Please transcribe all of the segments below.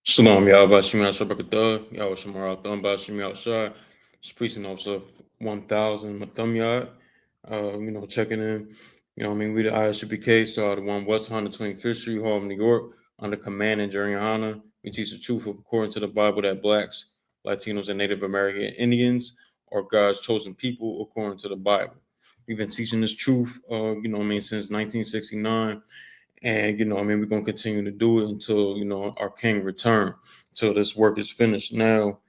Shalom, y'all. Bashim Yashabakata, y'all Shamar Thumb, Bashim Yashar, Precinct Officer 1000, Mathum Yard. Checking in. We the I.S.U.P.K, started 1 West 125th Street, Harlem, New York, under command and during YAHANNA. We teach the truth according to the Bible that blacks, Latinos, and Native American Indians are God's chosen people according to the Bible. We've been teaching this truth, since 1969. And we're gonna continue to do it until our king return, until this work is finished. Now,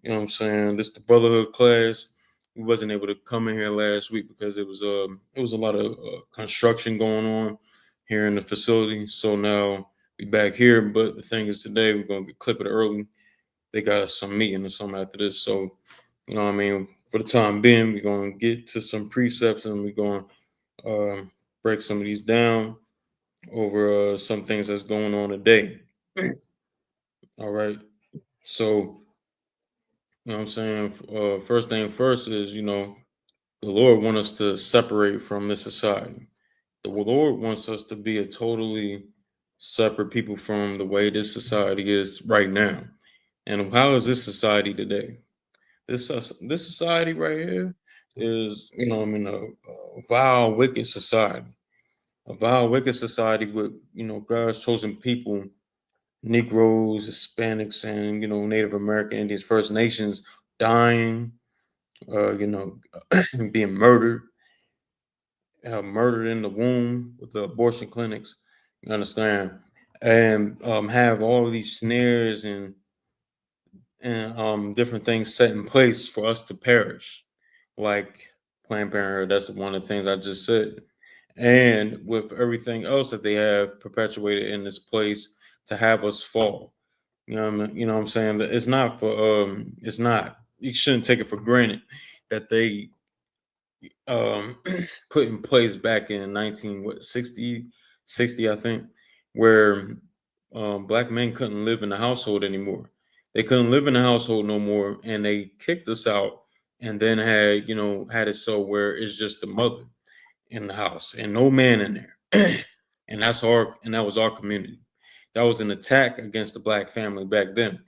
this the Brotherhood class. We wasn't able to come in here last week because it was a lot of construction going on here in the facility. So now we back here. But the thing is, today we're gonna clip it early. They got some meeting or something after this. So for the time being, we're gonna get to some precepts and we're gonna break some of these down over some things that's going on today. All right. So, first thing first is, the Lord wants us to separate from this society. The Lord wants us to be a totally separate people from the way this society is right now. And how is this society today? This society right here is, a vile, wicked society. A vile, wicked society with, God's chosen people, Negroes, Hispanics, and Native American Indians, First Nations dying, being murdered in the womb with the abortion clinics. You understand, and have all of these snares and different things set in place for us to perish, like Planned Parenthood. That's one of the things I just said, and with everything else that they have perpetuated in this place to have us fall. You know what I'm saying? That it's not for it's not, you shouldn't take it for granted that they put in place back in 1960 I think, where black men couldn't live in the household anymore. They couldn't live in the household no more, and they kicked us out, and then had it so where it's just the mother in the house and no man in there. And that was our community. That was an attack against the black family back then.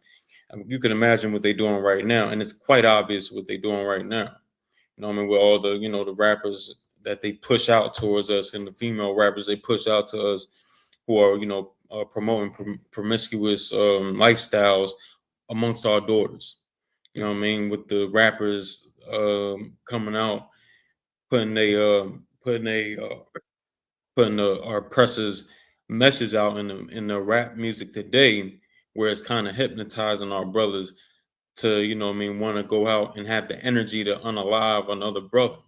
I mean, you can imagine what they're doing right now, and it's quite obvious what they're doing right now. With all the the rappers that they push out towards us, and the female rappers they push out to us, who are promoting promiscuous lifestyles amongst our daughters. With the rappers coming out, putting our oppressors message out in the rap music today, where it's kind of hypnotizing our brothers to want to go out and have the energy to unalive another brother.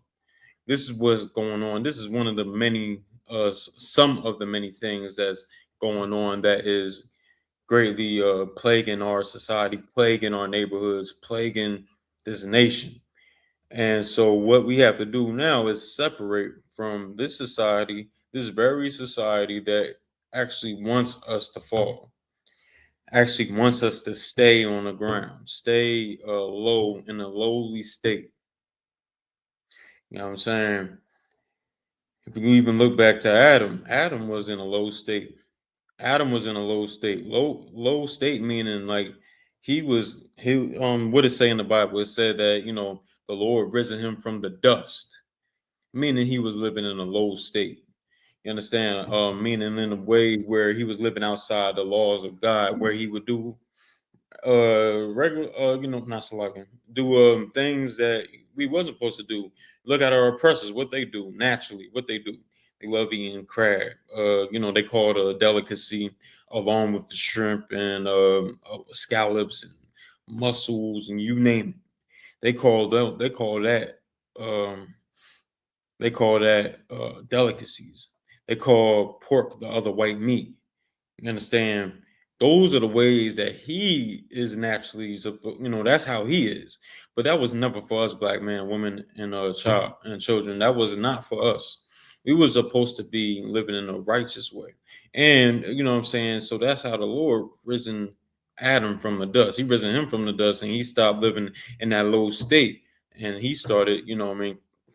This is what's going on. This is one of the many some of the many things that's going on that is greatly plaguing our society, plaguing our neighborhoods, plaguing this nation. And so what we have to do now is separate from this society, this very society that actually wants us to fall, actually wants us to stay on the ground, stay low, in a lowly state. You know what I'm saying? If you even look back to Adam, Adam was in a low state. Adam was in a low state. Low state meaning like he what it say in the Bible? It said that, the Lord risen him from the dust, meaning he was living in a low state. You understand? Meaning in a way where he was living outside the laws of God, where he would do regular not slugging, do things that we wasn't supposed to do. Look at our oppressors, what they do naturally, what they do. They love eating crab. They call it a delicacy, along with the shrimp and scallops and mussels and you name it. Um they call that delicacies. They call pork the other white meat. You understand? Those are the ways that he is naturally, that's how he is. But that was never for us, black men, women, and child and children. That was not for us. We were supposed to be living in a righteous way. And you know what I'm saying? So that's how the Lord risen Adam from the dust. He risen him from the dust, and he stopped living in that low state. And he started,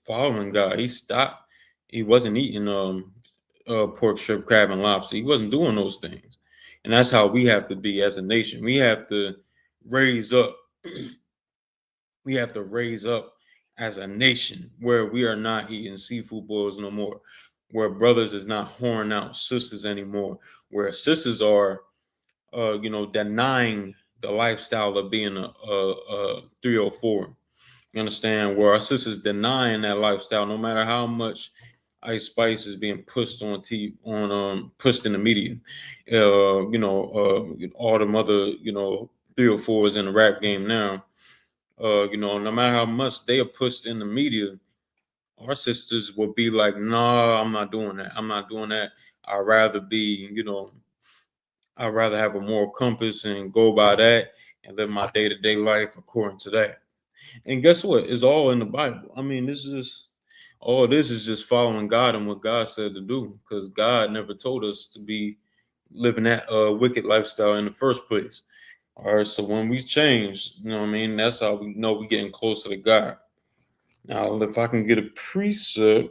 following God. He stopped. He wasn't eating pork, shrimp, crab, and lobster. He wasn't doing those things. And that's how we have to be as a nation. We have to raise up. We have to raise up as a nation where we are not eating seafood boils no more, where brothers is not whoring out sisters anymore, where sisters are, denying the lifestyle of being a 304. You understand? Where our sisters denying that lifestyle, no matter how much Ice Spice is being pushed on TV, pushed in the media. All the other 304s in the rap game now. No matter how much they are pushed in the media, our sisters will be like, "Nah, I'm not doing that. I'm not doing that. I'd rather be, I'd rather have a moral compass and go by that and live my day to day life according to that." And guess what? It's all in the Bible. I mean, this is all this is just following God and what God said to do, because God never told us to be living that wicked lifestyle in the first place. All right, so when we change, that's how we know we're getting closer to God. Now, if I can get a precept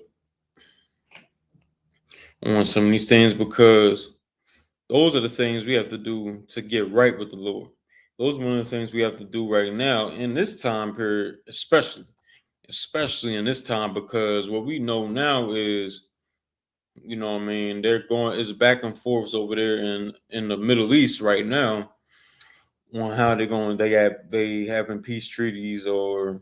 on some of these things, because those are the things we have to do to get right with the Lord. Those are one of the things we have to do right now in this time period, especially in this time, because what we know now is, they're going is back and forth over there in the Middle East right now on how they're going. They having peace treaties, or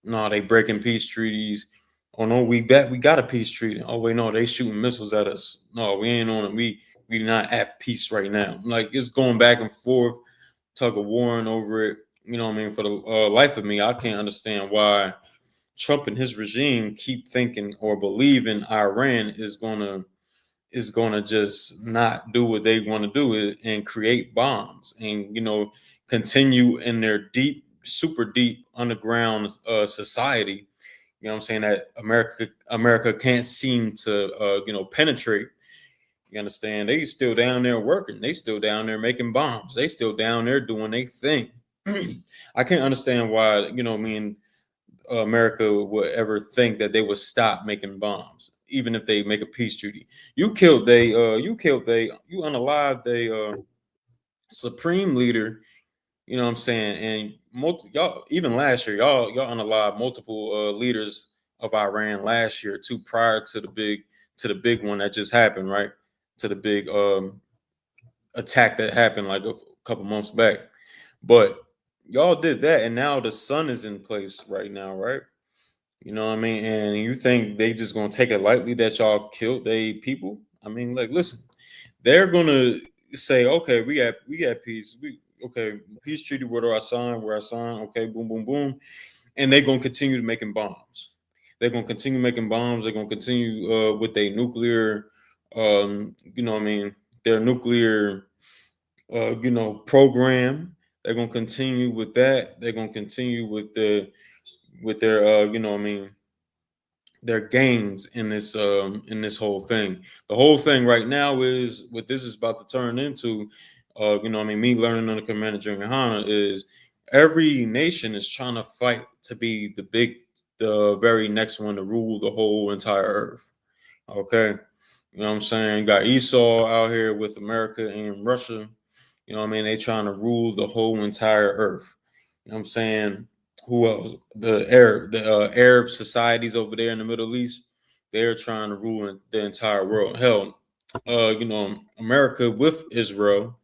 no, they breaking peace treaties. Oh no, we got a peace treaty. Oh wait, no, they shooting missiles at us. No, we ain't on it. We not at peace right now. Like, it's going back and forth, tug of warring over it. For the life of me, I can't understand why Trump and his regime keep thinking or believing Iran is gonna just not do what they want to do and create bombs, and continue in their deep, super deep underground society. You know what I'm saying, that America can't seem to penetrate. You understand? They still down there working. They still down there making bombs. They still down there doing their thing. I can't understand why, America would ever think that they would stop making bombs, even if they make a peace treaty. You unalived they supreme leader. You know what I'm saying? And y'all, even last year, y'all unalived multiple leaders of Iran last year too, prior to the big one that just happened, right? To the big attack that happened like a couple months back. But y'all did that, and now the sun is in place right now, right? You know what I mean? And you think they just gonna take it lightly that y'all killed they people? I mean, like, listen, they're gonna say, okay, we got peace. Okay, peace treaty. Where do I sign? Where I sign? Okay, boom, boom, boom, and they're gonna continue making bombs. They're gonna continue making bombs. They're gonna continue with their nuclear, their nuclear, program. They're gonna continue with that. They're gonna continue with their, their gains in this whole thing. The whole thing right now is what this is about to turn into. Me learning on the commander during YAHANNA is every nation is trying to fight to be the very next one to rule the whole entire earth. Okay, you know what I'm saying? Got Esau out here with America and Russia. They trying to rule the whole entire earth. You know what I'm saying? Who else? The Arab societies over there in the Middle East, they're trying to rule the entire world. Hell, America with Israel,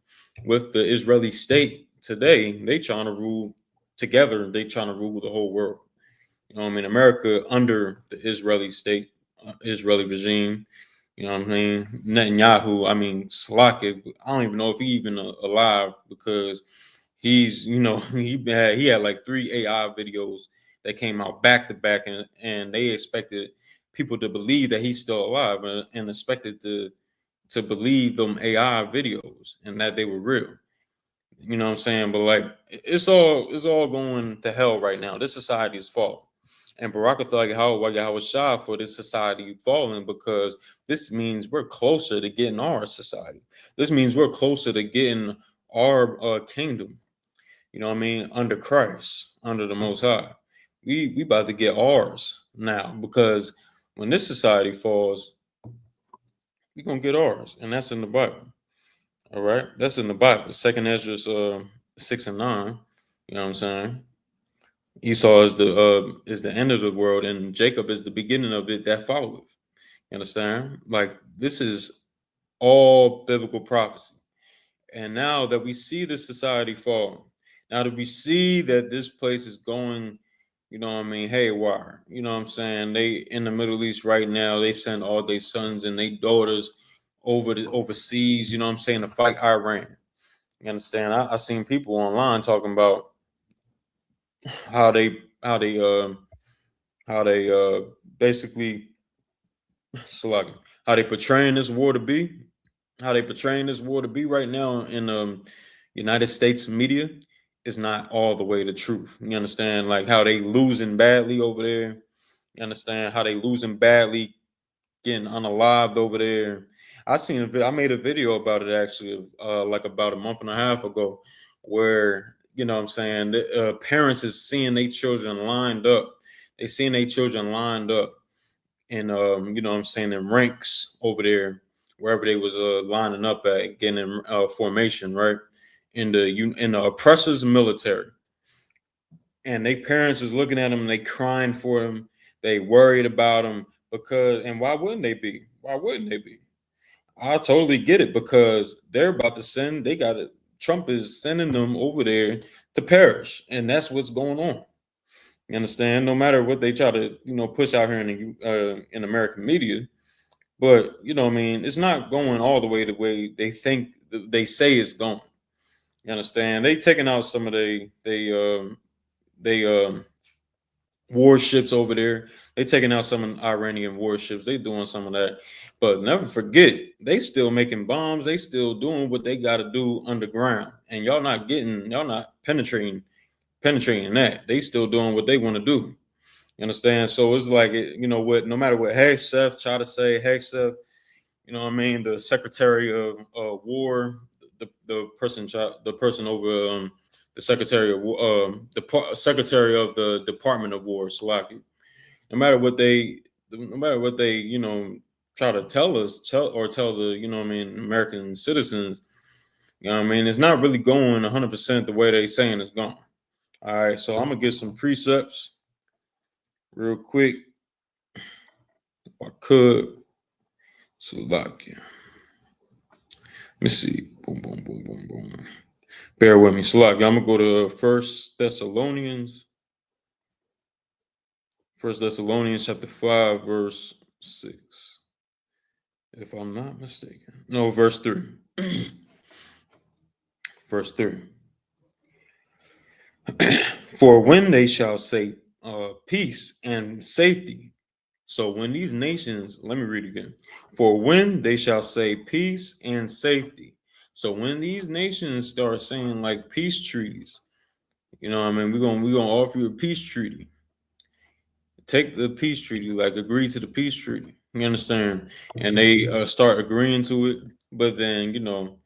with the Israeli state today, they trying to rule together. They trying to rule the whole world. America under the Israeli state, Israeli regime. You know what I mean? Netanyahu, I mean, Slockett, I don't even know if he even alive, because he's, he had like 3 AI videos that came out back to back, and they expected people to believe that he's still alive, and expected to believe them AI videos and that they were real. You know what I'm saying? But like, it's all going to hell right now. This society's fault. And Baraka thought how was shy for this society falling, because this means we're closer to getting our society. This means we're closer to getting our kingdom. You know what I mean? Under Christ, under the Most High. We about to get ours now, because when this society falls, we gonna get ours, and that's in the Bible. All right, that's in the Bible. Second Ezra 6 and 9. You know what I'm saying? Esau is the end of the world, and Jacob is the beginning of it that followeth. You understand? Like this is all biblical prophecy. And now that we see the society fall, now that we see that this place is going, you know what I mean, haywire, you know what I'm saying? They in the Middle East right now, they send all their sons and their daughters overseas, you know what I'm saying, to fight Iran. You understand? I seen people online talking about how they how they how they basically slugging, how they portraying this war to be, how they portraying this war to be right now in United States media is not all the way the truth. You understand? Like how they losing badly over there. You understand how they losing badly, getting unalived over there. I made a video about it actually, like about a month and a half ago, where you know what I'm saying parents is seeing their children lined up. They seeing their children lined up in you know what I'm saying in ranks over there wherever they was lining up at getting in formation right in the oppressor's military, and they parents is looking at them and they crying for them, they worried about them because and why wouldn't they be I totally get it because they're about to send they got it Trump is sending them over there to perish, and that's what's going on. You understand? No matter what they try to, you know, push out here in American media, but you know, what I mean, it's not going all the way they think they say it's going. You understand? They taking out some of they warships over there. They taking out some of the Iranian warships. They doing some of that. But never forget, they still making bombs. They still doing what they got to do underground, and y'all not penetrating that. They still doing what they want to do. You understand? So it's like you know what? No matter what Hegseth try to say, Hegseth, you know what I mean, the Secretary of War, the person over the Secretary of Secretary of the Department of War, Salaki. No matter what they, no matter what they, you know, try to tell the, you know what I mean, American citizens, you know what I mean, it's not really going 100% the way they saying it's going. All right, so I'm gonna get some precepts real quick, if I could. Slovakia. Let me see. Boom, boom, boom, boom, boom. Bear with me. Slovakia. I'm gonna go to First Thessalonians. First Thessalonians chapter 5, verse 6. If I'm not mistaken. No, verse 3. Verse 3. For when they shall say peace and safety. So when these nations, let me read again. For when they shall say peace and safety. So when these nations start saying like peace treaties, you know what I mean, we're gonna offer you a peace treaty. Take the peace treaty, like agree to the peace treaty. You understand? And they start agreeing to it, but then you know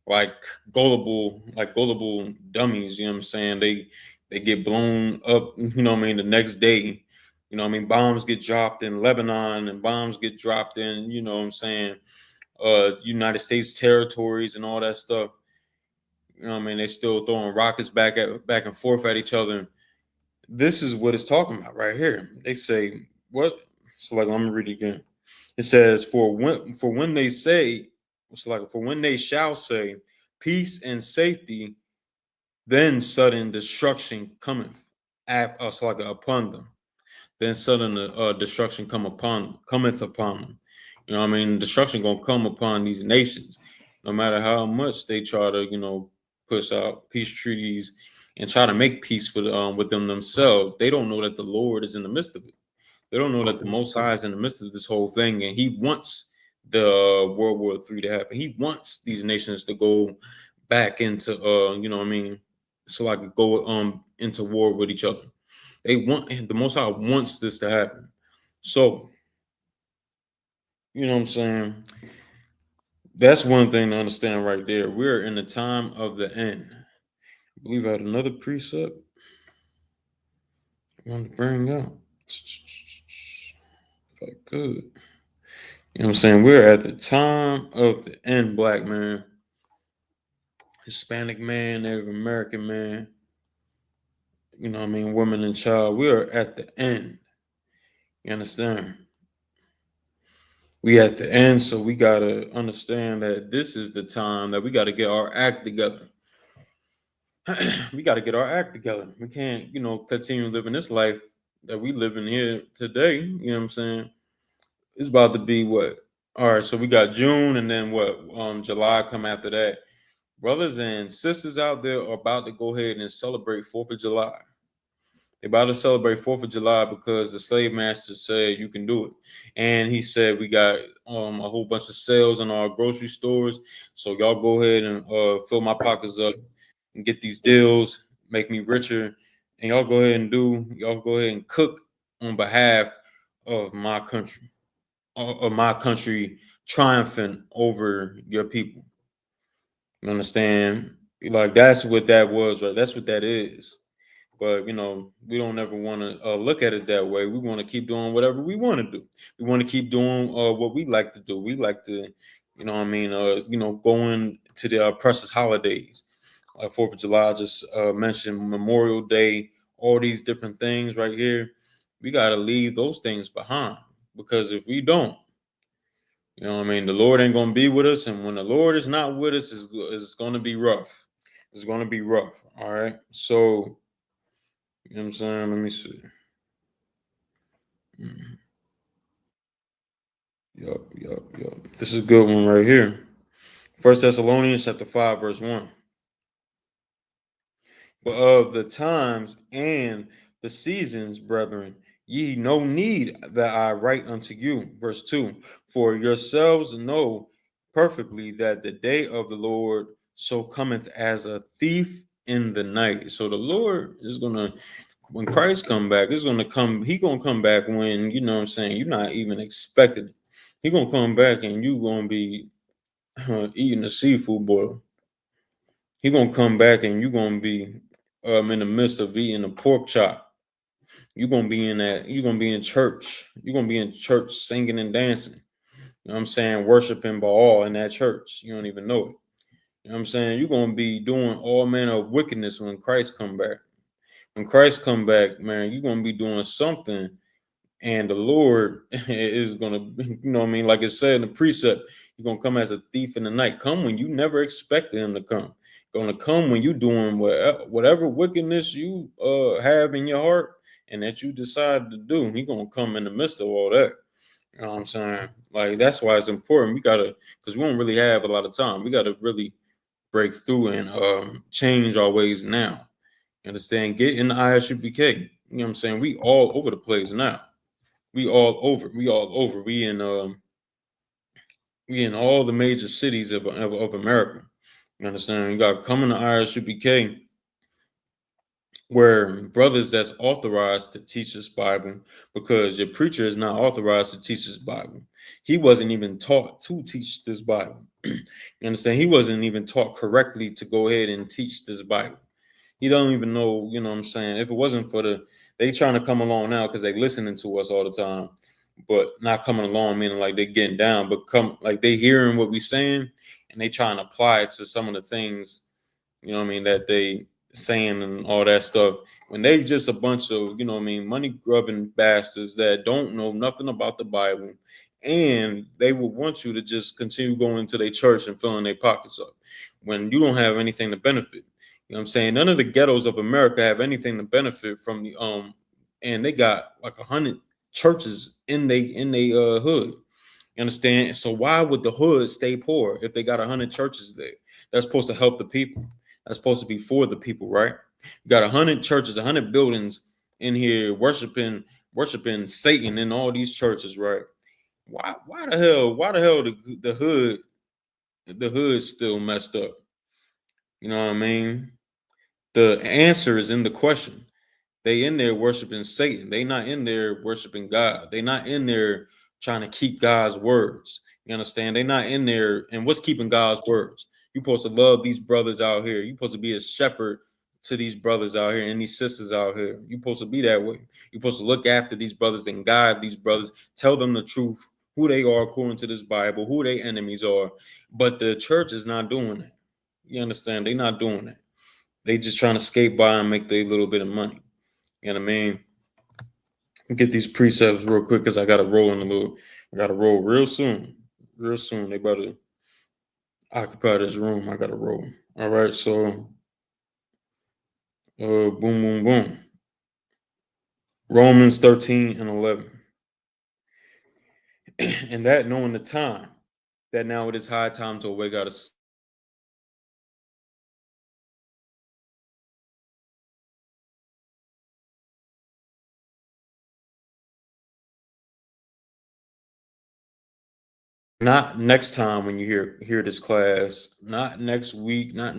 like gullible dummies, you know what I'm saying? They get blown up, you know what I mean, the next day. You know what I mean? Bombs get dropped in Lebanon and bombs get dropped in, you know what I'm saying, United States territories and all that stuff. You know what I mean? They still throwing rockets back and forth at each other. This is what it's talking about right here. They say, what? So like, let me read it again. It says, for when they say, it's like for when they shall say peace and safety, then sudden destruction cometh us like upon them. Then sudden destruction cometh upon them. You know what I mean? Destruction gonna come upon these nations, no matter how much they try to, you know, push out peace treaties and try to make peace with them themselves. They don't know that the Lord is in the midst of it. They don't know that the Most High is in the midst of this whole thing, and He wants the World War III to happen. He wants these nations to go back into, you know what I mean, so like go into war with each other. They want the Most High wants this to happen. So you know what I'm saying. That's one thing to understand right there. We're in the time of the end. I believe I had another precept I wanted to bring up. If I could. You know what I'm saying? We're at the time of the end, black man. Hispanic man, Native American man, woman and child. We are at the end. You understand? We at the end, so we gotta understand that this is the time that we gotta get our act together. We gotta get our act together. We can't, continue living this life that we live in here today. You know what I'm saying? It's about to be what? All right, so we got June and then what? July come after that. Brothers and sisters out there are about to go ahead and celebrate 4th of July. They're about to celebrate 4th of July because the slave master said you can do it. And he said we got a whole bunch of sales in our grocery stores. So y'all go ahead and fill my pockets up and get these deals, make me richer. And y'all go ahead and cook on behalf of my country, of my country triumphant over your people. You understand? Like that's what that was, right? That's what that is. But we don't ever want to look at it that way. We want to keep doing whatever we want to do. We want to keep doing what we like to do. We like to, going to the precious holidays, like 4th of July. I just mentioned Memorial Day, all these different things right here. We got to leave those things behind because if we don't, the Lord ain't gonna be with us, and when the Lord is not with us, it's gonna be rough. It's gonna be rough. All right. So you know what I'm saying? Let me see. Mhm. Yup. This is a good one right here. First Thessalonians chapter 5, verse 1. But of the times and the seasons, brethren, ye no need that I write unto you. Verse 2. For yourselves know perfectly that the day of the Lord so cometh as a thief in the night. So the Lord is gonna, when Christ come back, it's gonna come, he gonna come back when, you're not even expecting it. He gonna come back and you gonna be eating a seafood boil. He gonna come back and you gonna be in the midst of eating a pork chop. You're gonna be in that, you're gonna be in church. You're gonna be in church singing and dancing. You know what I'm saying? Worshiping Baal in that church. You don't even know it. You know what I'm saying? You're gonna be doing all manner of wickedness when Christ come back. When Christ come back, man, you're gonna be doing something, and the Lord is gonna, like it said in the precept, he's gonna come as a thief in the night. Come when you never expected him to come. Gonna come when you doing whatever wickedness you have in your heart and that you decide to do. He gonna come in the midst of all that. You know what I'm saying? Like that's why it's important. We gotta, because we don't really have a lot of time. We gotta really break through and change our ways now. You understand? Get in the I.S.U.P.K. You know what I'm saying? We all over the place now. We all over. We all over. We in all the major cities of America. You understand? You got coming to I.S.U.P.K. where brothers that's authorized to teach this Bible, because your preacher is not authorized to teach this Bible. He wasn't even taught to teach this Bible. You understand? He wasn't even taught correctly to go ahead and teach this Bible. He don't even know, you know what I'm saying? If it wasn't for they trying to come along now because they listening to us all the time, but not coming along, meaning like they getting down, but come like they hearing what we saying and they trying to apply it to some of the things, that they saying and all that stuff. When they just a bunch of, money grubbing bastards that don't know nothing about the Bible, and they will want you to just continue going to their church and filling their pockets up when you don't have anything to benefit. You know what I'm saying? None of the ghettos of America have anything to benefit from the and they got like 100 churches in they hood. You understand? So why would the hood stay poor if they got 100 churches there? That's supposed to help the people. That's supposed to be for the people, right? You got 100 churches, 100 buildings in here worshiping Satan in all these churches, right? Why the hell the hood still messed up? You know what I mean? The answer is in the question. They in there worshiping Satan. They not in there worshiping God. They not in there trying to keep God's words. You understand? They not in there. And what's keeping God's words? You supposed to love these brothers out here. You supposed to be a shepherd to these brothers out here and these sisters out here. You supposed to be that way. You supposed to look after these brothers and guide these brothers. Tell them the truth, who they are according to this Bible, who their enemies are. But the church is not doing that. You understand? They not doing that. They just trying to skate by and make their little bit of money. You know what I mean? Get these precepts real quick because I got to roll in a little. I got to roll real soon. Real soon. They about to occupy this room. I got to roll. All right. So, boom, boom, boom. Romans 13 and 11. And that knowing the time, that now it is high time to awake out of not next time when you hear this class, not next week, not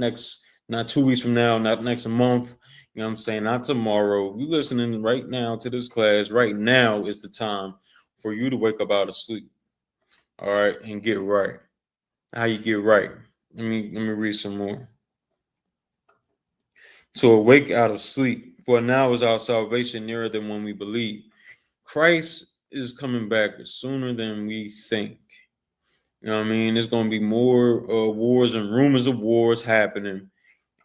2 weeks from now, not next month. You know what I'm saying? Not tomorrow. You listening right now to this class. Right now is the time for you to wake up out of sleep. All right, and get right. How you get right? Let me read some more. To awake out of sleep, for now is our salvation nearer than when we believe. Christ is coming back sooner than we think. You know what I mean? There's going to be more wars and rumors of wars happening.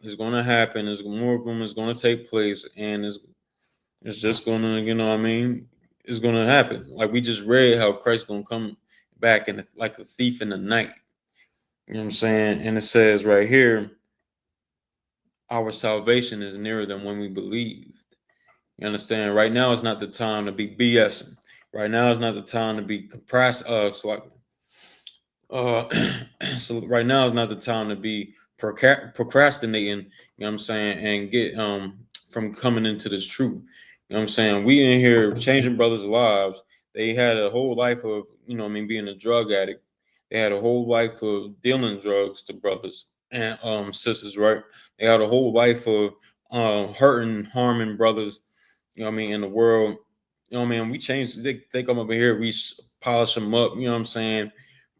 It's going to happen. There's more of them is going to take place, and it's just going to, you know what I mean? It's going to happen. Like we just read how Christ's going to come back in like a thief in the night. You know what I'm saying? And it says right here, our salvation is nearer than when we believed. You understand? Right now is not the time to be BSing. Right now is not the time to be compressed. Uh, so right now is not the time to be procrastinating. You know what I'm saying, and get from coming into this truth. You know what I'm saying? We in here changing brothers' lives. They had a whole life of being a drug addict. They had a whole life of dealing drugs to brothers and sisters, right? They had a whole life of hurting, harming brothers. You know what I mean in the world. You know what I mean? We changed. They come up in here. We polish them up. You know what I'm saying?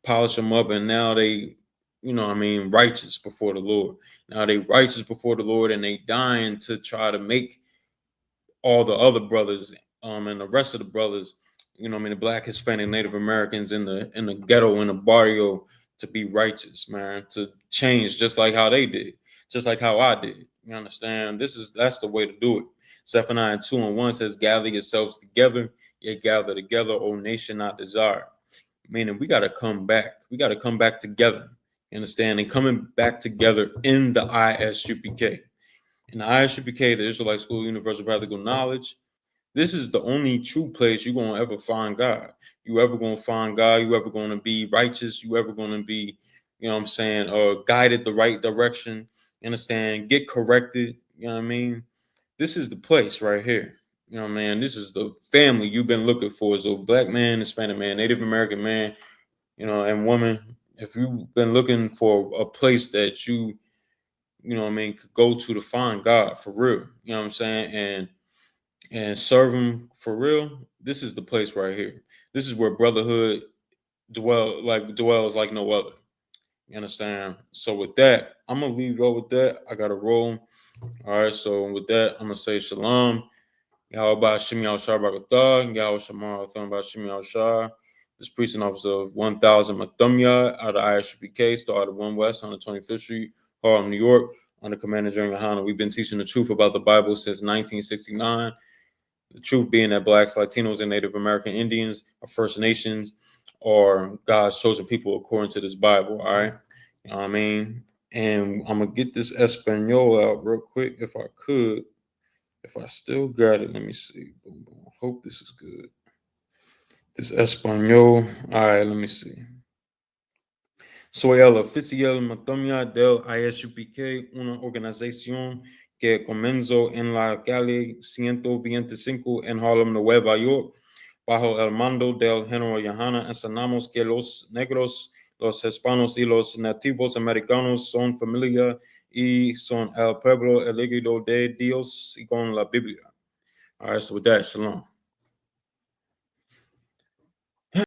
Polish them up, and now they, righteous before the Lord. Now they righteous before the Lord, and they dying to try to make all the other brothers, and the rest of the brothers, the Black, Hispanic, Native Americans in the ghetto, in the barrio, to be righteous, man, to change just like how they did, just like how I did. You understand? That's the way to do it. Zephaniah 2:1 says, "Gather yourselves together, ye gather together, O nation not desired." Meaning we got to come back. We got to come back together. You understand? And coming back together in the I.S.U.P.K. In the I.S.U.P.K, the Israelite School of Universal Practical Knowledge, this is the only true place you're going to ever find God. You ever going to find God. You ever going to be righteous. You ever going to be, guided the right direction. You understand? Get corrected. You know what I mean? This is the place right here. You know, man, this is the family you've been looking for. So Black man, Hispanic man, Native American man, and woman. If you've been looking for a place that could go to find God for real, you know what I'm saying, and serve him for real, this is the place right here. This is where brotherhood dwells like no other. You understand? So with that, I'm gonna leave go with that. I gotta roll. All right. So with that, I'm gonna say shalom. Yahweh Shimi Al Shah Bagatah, Yahweh Shamar Atham Shimi Al Shah. This precinct officer of 1000 Mathumya out of I.S.U.P.K, started 1 West on the 25th Street, Harlem, New York, under Commander General YAHANNA. We've been teaching the truth about the Bible since 1969. The truth being that Blacks, Latinos, and Native American Indians are First Nations or God's chosen people according to this Bible. All right. You know what I mean? And I'm going to get this Espanol out real quick if I could. If I still got it, let me see. Boom, boom. Hope this is good. This Espanol. All right, let me see. Soy el oficial Matomia del I.S.U.P.K, una organización que comenzó en la calle 125 en Harlem, Nueva York, bajo el mando del general YAHANNA. Enseñamos que los negros, los hispanos y los nativos americanos son familia y son el pueblo elegido de Dios según la Biblia. All right, so with that, shalom.